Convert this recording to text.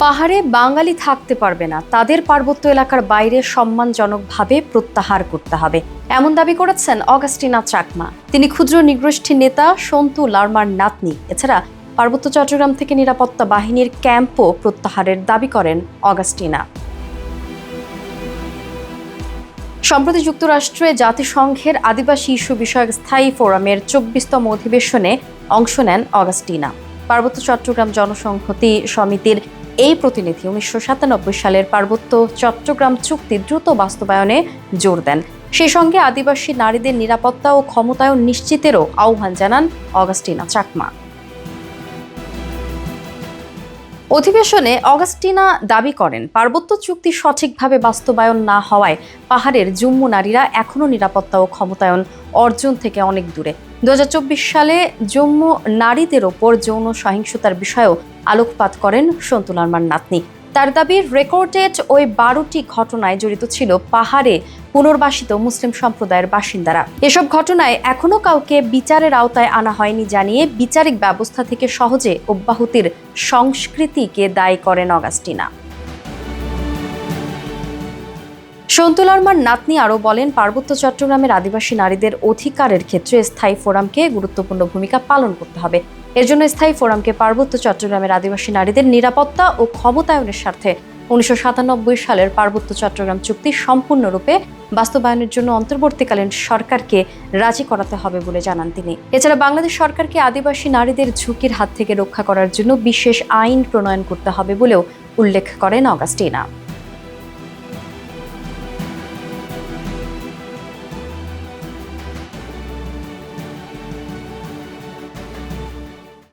পাহাড়ে বাঙালি থাকতে পারবে না, তাদের পার্বত্য এলাকার বাইরে সম্মানজনকভাবে প্রত্যাহার করতে হবে, এমন দাবি করেছেন অগাস্টিনা চাকমা। তিনি ক্ষুদ্র নৃগোষ্ঠী নেতা সন্তু লারমার নাতনি। এছাড়া পার্বত্য চট্টগ্রাম থেকে নিরাপত্তা বাহিনীর ক্যাম্পও প্রত্যাহারের দাবি করেন অগাস্টিনা। সম্প্রতি যুক্তরাষ্ট্রে জাতিসংঘের আদিবাসী ইস্যু বিষয়ক স্থায়ী ফোরামের ২৪তম অধিবেশনে অংশ নেন অগাস্টিনা। পার্বত্য চট্টগ্রাম জনসংহতি সমিতির এই প্রতিনিধি ১৯৯৭ সালের পার্বত্য চট্টগ্রাম চুক্তি দ্রুত বাস্তবায়নে জোর দেন। সেই সঙ্গে আদিবাসী নারীদের নিরাপত্তা ও ক্ষমতায়ন নিশ্চিতেরও আহ্বান জানান অগাস্টিনা চাকমা। অধিবেশনে অগাস্টিনা দাবি করেন, পার্বত্য চুক্তি সঠিকভাবে বাস্তবায়ন না হওয়ায় পাহাড়ের জুম্মু নারীরা এখনও নিরাপত্তা ও ক্ষমতায়ন অর্জন থেকে অনেক দূরে। ২০২৪ সালে জম্মু নারীদের ওপর যৌন সহিংসতার বিষয়েও আলোকপাত করেন সন্তু লারমার নাতনি। তার দাবি, রেকর্ডেড ওই ১২টি ঘটনায় জড়িত ছিল পাহাড়ে পুনর্বাসিত মুসলিম সম্প্রদায়ের বাসিন্দারা। এসব ঘটনায় এখনও কাউকে বিচারের আওতায় আনা হয়নি জানিয়ে বিচারিক ব্যবস্থা থেকে সহজে অব্যাহতির সংস্কৃতিকে দায়ী করেন অগাস্টিনা। সন্তু লারমার নাতনি আরও বলেন, পার্বত্য চট্টগ্রামের আদিবাসী নারীদের অধিকারের ক্ষেত্রে স্থায়ী ফোরামকে গুরুত্বপূর্ণ ভূমিকা পালন করতে হবে। এর জন্য স্থায়ী ফোরামকে পার্বত্য চট্টগ্রামের আদিবাসী নারীদের নিরাপত্তা ও ক্ষমতায়নের স্বার্থে ১৯৯৭ সালের পার্বত্য চট্টগ্রাম চুক্তি সম্পূর্ণরূপে বাস্তবায়নের জন্য অন্তর্বর্তীকালীন সরকারকে রাজি করাতে হবে বলে জানান তিনি। এছাড়া বাংলাদেশ সরকারকে আদিবাসী নারীদের ঝুঁকির হাত থেকে রক্ষা করার জন্য বিশেষ আইন প্রণয়ন করতে হবে বলেও উল্লেখ করেন অগাস্টিনা।